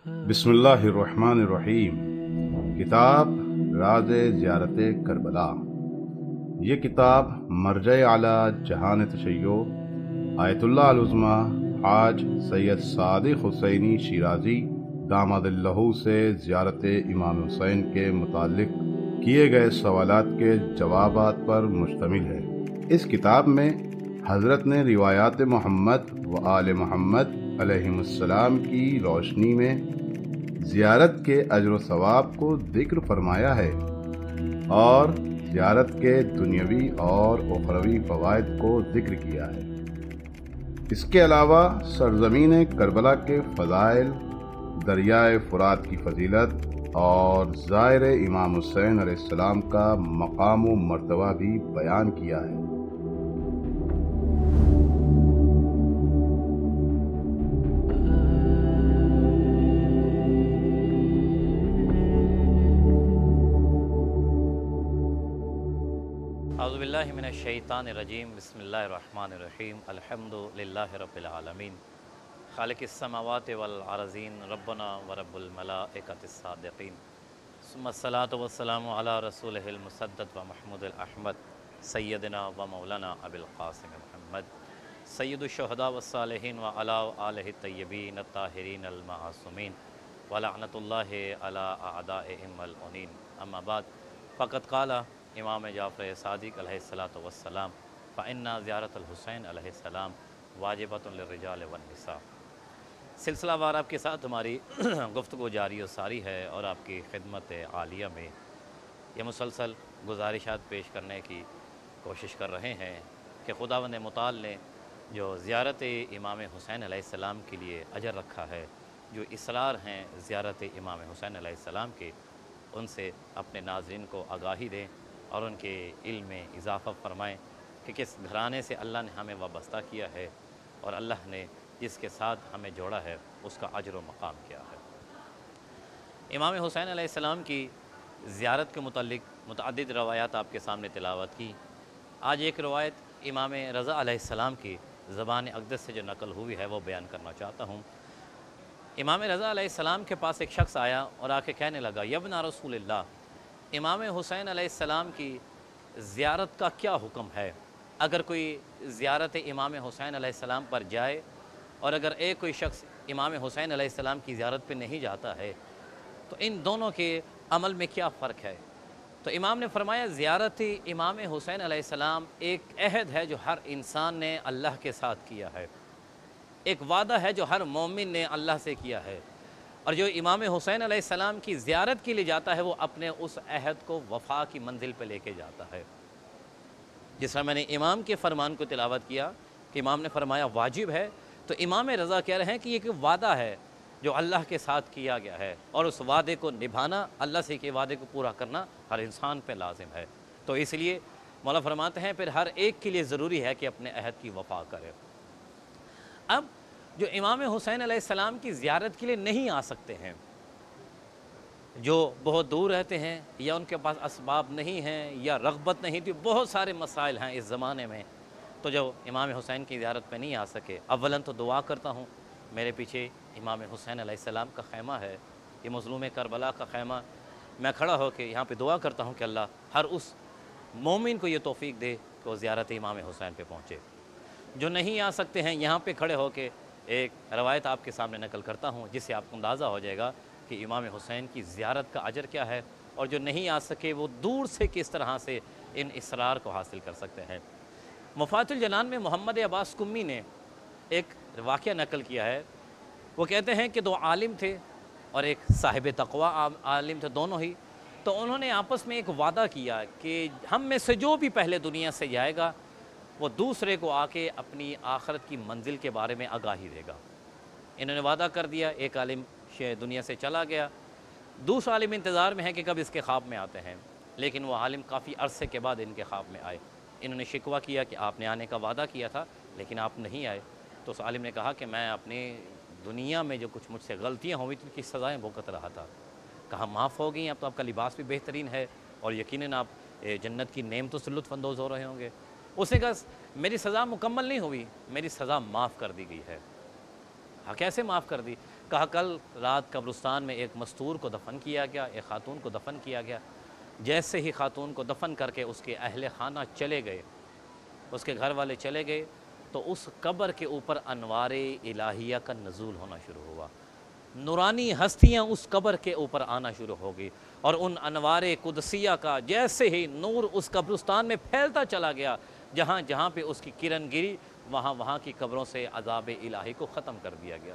बिस्मिल्लाहिर्रहमानिर्रहीम। किताब राज ज़ियारत करबला। ये किताब मरजे आला जहान तशय्यो आयतुल्लाह अल-उज़्मा हाज सैयद सादिक हुसैनी शिराज़ी दामदल्लहु से ज़ियारत इमाम हुसैन के मुताल्लिक़ किए गए सवालात के जवाबात पर मुश्तमिल है। इस किताब में हज़रत ने रिवायात मोहम्मद व आले मोहम्मद अलैहिमुस्सलाम की रोशनी में ज़ियारत के अज्र व सवाब को ज़िक्र फरमाया है और ज़ियारत के दुनियावी और उखरवी फ़वाइद को ज़िक्र किया है। इसके अलावा सरज़मीन करबला के फ़ज़ाइल, दरियाए फ़ुरात की फ़जीलत और ज़ाहिर इमाम हुसैन अलैहिस्सलाम का मकाम व मर्तबा भी बयान किया है। औज़ुबिल्लाहि मिनश्शैतानिर्रजीम बिस्मिल्लाहिर्रहमानिर्रहीम अल्हम्दुलिल्लाहि रब्बिल आलमीन खालिक़िस समावाति वल अर्ज़ीन रब्बना व रब्बुल मलाइकतिस सादिक़ीन सुम्मस्सलातु वस्सलामु अला रसूलिहिल मुसद्दद व महमूदिल अहमद सय्यदिना व मौलाना अबिल क़ासिम मुहम्मद सय्यदुश शुहदा व सालिहीन व अला आलिहि तय्यबीन अत्ताहिरीन अल मासूमीन व लअनतुल्लाहि अला अअदाइहिम अल उनीन। अम्मा बाद फ़क़द क़ाला इमाम जाफ़र सादिक़ अलैहिस्सलातु वस्सलाम फ़इन्ना ज़ियारतुल हुसैन अलैहिस्सलाम वाजिबतुन लिर्रिजाल वन्निसा। सिलसिला वार आपके साथ हमारी गुफ्तगू जारी और सारी है और आपकी खिदमत आलिया में ये मुसलसल गुजारिशात पेश करने की कोशिश कर रहे हैं कि खुदावंद मुताल ने जो ज़ियारत इमाम हुसैन अलैहिस्सलाम के लिए अजर रखा है, जो इसरार हैं ज़ियारत इमाम हुसैन अलैहिस्सलाम के, उनसे अपने नाज़रीन को आगाही दें और उनके इल्म में इजाफ़ा फ़रमाएँ कि किस घराने से अल्लाह ने हमें वाबस्ता किया है और अल्लाह ने जिसके साथ हमें जोड़ा है उसका अजर व मकाम क्या है। इमाम हुसैन अलैहिस्सलाम की ज़ियारत के मुताल्लिक़ मुतअद्दिद रवायात आपके सामने तिलावत की। आज एक रवायत इमाम रज़ा अलैहिस्सलाम की ज़बान अक़दस से जो नकल हुई है वो बयान करना चाहता हूँ। इमाम रज़ा अलैहिस्सलाम के पास एक शख्स आया और आके कहने लगा, यब्ना रसूलिल्लाह, इमाम हुसैन अलैहिस्सलाम की ज़ियारत का क्या हुक्म है? अगर कोई ज़ियारत इमाम हुसैन अलैहिस्सलाम पर जाए और अगर एक कोई शख्स इमाम हुसैन अलैहिस्सलाम की ज़ियारत पे नहीं जाता है तो इन दोनों के अमल में क्या फ़र्क है? तो इमाम ने फरमाया, ज़ियारत इमाम हुसैन अलैहिस्सलाम एक अहद है जो हर इंसान ने अल्लाह के साथ किया है, एक वादा है जो हर मोमिन ने अल्लाह से किया है, और जो इमाम हुसैन अलैहिस्सलाम की ज़ियारत के लिए जाता है वो अपने उस अहद को वफ़ा की मंजिल पे लेके जाता है। जिस तरह मैंने इमाम के फ़रमान को तिलावत किया कि इमाम ने फरमाया वाजिब है, तो इमाम रज़ा कह रहे हैं कि ये एक वादा है जो अल्लाह के साथ किया गया है और उस वादे को निभाना, अल्लाह से के वादे को पूरा करना हर इंसान पे लाजिम है। तो इसलिए मौला फरमाते हैं फिर हर एक के लिए ज़रूरी है कि अपने अहद की वफ़ा करे। अब जो इमाम हुसैन अलैहिस्सलाम की ज़ियारत के लिए नहीं आ सकते हैं, जो बहुत दूर रहते हैं या उनके पास असबाब नहीं हैं या रग़बत नहीं थी, बहुत सारे मसाइल हैं इस ज़माने में, तो जो इमाम हुसैन की ज़ियारत पे नहीं आ सके, अव्वलन तो दुआ करता हूँ। मेरे पीछे इमाम हुसैन अलैहिस्सलाम का ख़ैमा है, ये मज़लूम करबला का ख़ैमा। मैं खड़ा होकर यहाँ पे दुआ करता हूँ कि अल्लाह हर उस मोमिन को ये तौफ़ीक दे कि वो ज़ियारत इमाम हुसैन पे पहुँचे। जो नहीं आ सकते हैं, यहाँ पे खड़े होकर एक रवायत आपके सामने नकल करता हूँ जिससे आपको अंदाज़ा हो जाएगा कि इमाम हुसैन की ज़ियारत का अजर क्या है और जो नहीं आ सके वो दूर से किस तरह से इन इसरार को हासिल कर सकते हैं। मफ़ातुल जनान में मोहम्मद अब्बास कुम्मी ने एक वाक़या नकल किया है। वो कहते हैं कि दो आलिम थे और एक साहिब तक़वा आलिम थे, दोनों ही। तो उन्होंने आपस में एक वादा किया कि हम में से जो भी पहले दुनिया से जाएगा वो दूसरे को आके अपनी आखिरत की मंजिल के बारे में आगाही देगा। इन्होंने वादा कर दिया। एक आलिम दुनिया से चला गया, दूसरा आलिम इंतज़ार में है कि कब इसके ख्वाब में आते हैं, लेकिन वो आलिम काफ़ी अरसे के बाद इनके ख्वाब में आए। इन्होंने शिकवा किया कि आपने आने का वादा किया था लेकिन आप नहीं आए। तो उस आलिम ने कहा कि मैं अपनी दुनिया में जो कुछ मुझसे गलतियाँ हुई थी उनकी सज़ाएँ भुगत रहा था। कहा माफ़ हो गई, अब तो आपका लिबास भी बेहतरीन है और यकीनन आप जन्नत की नेमतों से लुत्फ़अंदोज़ हो रहे होंगे। उसने कहा मेरी सज़ा मुकम्मल नहीं हुई, मेरी सज़ा माफ़ कर दी गई है। हाँ, कैसे माफ़ कर दी? کہا کل رات قبرستان میں ایک مستور کو دفن کیا گیا، ایک خاتون کو دفن کیا گیا، جیسے ہی خاتون کو دفن کر کے اس کے اہل خانہ چلے گئے، اس کے گھر والے چلے گئے، تو اس قبر کے اوپر انوار الہیہ کا نزول ہونا شروع ہوا، نورانی ہستیاں اس قبر کے اوپر آنا شروع ہو گئی، اور ان انوار قدسیہ کا جیسے ہی نور اس قبرستان میں پھیلتا چلا گیا، جہاں جہاں پہ اس کی کرن گری وہاں کی قبروں سے عذاب الہی کو ختم کر دیا گیا۔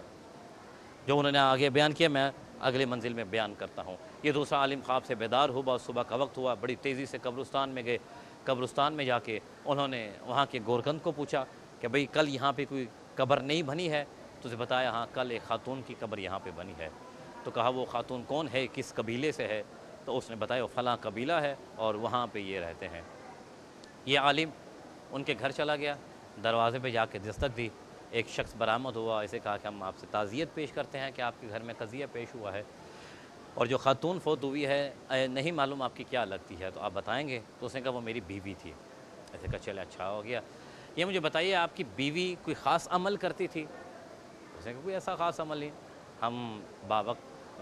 جو انہوں نے آگے بیان کیا میں اگلے منزل میں بیان کرتا ہوں۔ یہ دوسرا عالم خواب سے بیدار ہوا، صبح کا وقت ہوا، بڑی تیزی سے قبرستان میں گئے، قبرستان میں جا کے انہوں نے وہاں کے گورکند کو پوچھا کہ بھئی کل یہاں پہ کوئی قبر نہیں بنی ہے؟ تو اسے بتایا ہاں کل ایک خاتون کی قبر یہاں پہ بنی ہے۔ تو کہا وہ خاتون کون ہے، کس قبیلے سے ہے؟ تو اس نے بتایا وہ فلاں قبیلہ ہے اور وہاں پہ یہ رہتے ہیں۔ یہ عالم ان کے گھر چلا گیا، دروازے پہ جا کے دستک دی، ایک شخص برآمد ہوا، اسے کہا کہ ہم آپ سے تعزیت پیش کرتے ہیں کہ آپ کے گھر میں قضیہ پیش ہوا ہے، اور جو خاتون فوت ہوئی ہے نہیں معلوم آپ کی کیا لگتی ہے، تو آپ بتائیں گے؟ تو اس نے کہا وہ میری بیوی تھی۔ ایسے کہا چلے اچھا ہو گیا، یہ مجھے بتائیے آپ کی بیوی کوئی خاص عمل کرتی تھی؟ اس نے کہا کوئی ایسا خاص عمل نہیں، ہم باوقت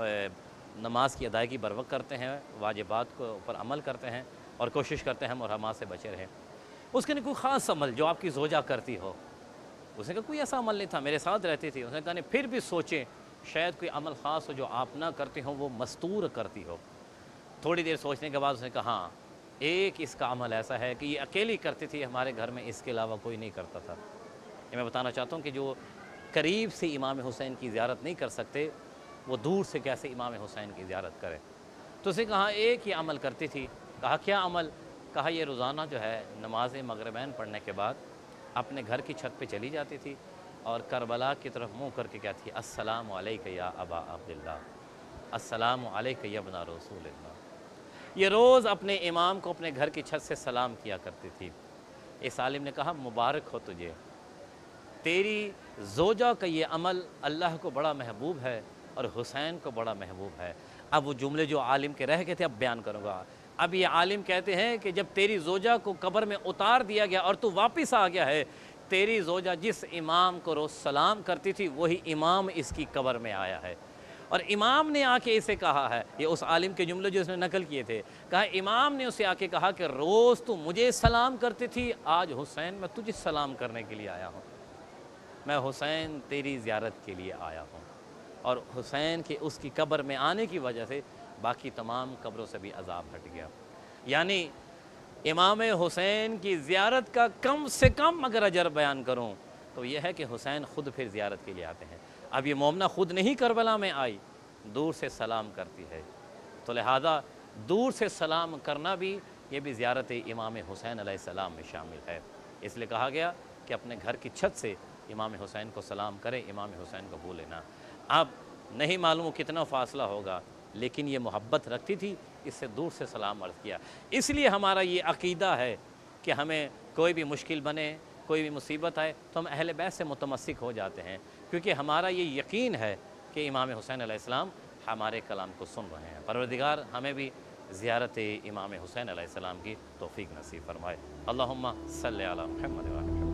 نماز کی ادائیگی بر وقت کرتے ہیں، واجبات کو اوپر عمل کرتے ہیں، اور کوشش کرتے ہیں ہم محرمات سے بچے رہیں۔ اس کے نے کوئی خاص عمل جو آپ کی زوجہ کرتی ہو؟ اس نے کہا کوئی ایسا عمل نہیں تھا، میرے ساتھ رہتی تھی۔ اس نے کہا نہیں، پھر بھی سوچیں شاید کوئی عمل خاص ہو جو آپ نہ کرتے ہو، وہ مستور کرتی ہو۔ تھوڑی دیر سوچنے کے بعد اس نے کہا ہاں ایک اس کا عمل ایسا ہے کہ یہ اکیلی کرتی تھی، ہمارے گھر میں اس کے علاوہ کوئی نہیں کرتا تھا۔ یہ میں بتانا چاہتا ہوں کہ جو قریب سے امام حسین کی زیارت نہیں کر سکتے، وہ دور سے کیسے امام حسین کی زیارت کرے؟ تو اس نے کہا ایک ہی عمل کرتی تھی۔ کہا کیا عمل؟ کہا یہ روزانہ جو ہے نماز مغربین پڑھنے کے بعد اپنے گھر کی چھت پہ چلی جاتی تھی اور کربلا کی طرف منہ کر کے کہتی السلام علیک یا ابا عبداللہ، السلام علیک یا ابن رسول اللہ۔ یہ روز اپنے امام کو اپنے گھر کی چھت سے سلام کیا کرتی تھی۔ اس عالم نے کہا مبارک ہو تجھے، تیری زوجہ کا یہ عمل اللہ کو بڑا محبوب ہے اور حسین کو بڑا محبوب ہے۔ اب وہ جملے جو عالم کے رہ گئے تھے اب بیان کروں گا۔ اب یہ عالم کہتے ہیں کہ جب تیری زوجہ کو قبر میں اتار دیا گیا اور تو واپس آ گیا ہے، تیری زوجہ جس امام کو روز سلام کرتی تھی وہی امام اس کی قبر میں آیا ہے، اور امام نے آ کے اسے کہا ہے، یہ اس عالم کے جملے جو اس نے نقل کیے تھے، کہا امام نے اسے آ کے کہا کہ روز تو مجھے سلام کرتی تھی، آج حسین میں تجھے سلام کرنے کے لیے آیا ہوں، میں حسین تیری زیارت کے لیے آیا ہوں۔ اور حسین کے اس کی قبر میں آنے کی وجہ سے باقی تمام قبروں سے بھی عذاب ہٹ گیا۔ یعنی امام حسین کی زیارت کا کم سے کم اگر اجر بیان کروں تو یہ ہے کہ حسین خود پھر زیارت کے لیے آتے ہیں۔ اب یہ مومنہ خود نہیں کربلا میں آئی، دور سے سلام کرتی ہے، تو لہذا دور سے سلام کرنا بھی یہ بھی زیارت امام حسین علیہ السلام میں شامل ہے۔ اس لیے کہا گیا کہ اپنے گھر کی چھت سے امام حسین کو سلام کرے، امام حسین کو بھولے نہ۔ اب نہیں معلوم کتنا فاصلہ ہوگا، لیکن یہ محبت رکھتی تھی، اس سے دور سے سلام عرض کیا۔ اس لیے ہمارا یہ عقیدہ ہے کہ ہمیں کوئی بھی مشکل بنے، کوئی بھی مصیبت آئے تو ہم اہل بیت سے متمسک ہو جاتے ہیں، کیونکہ ہمارا یہ یقین ہے کہ امام حسین علیہ السلام ہمارے کلام کو سن رہے ہیں۔ پروردگار ہمیں بھی زیارت امام حسین علیہ السلام کی توفیق نصیب فرمائے۔ اللہم صلی علی محمد و علی محمد۔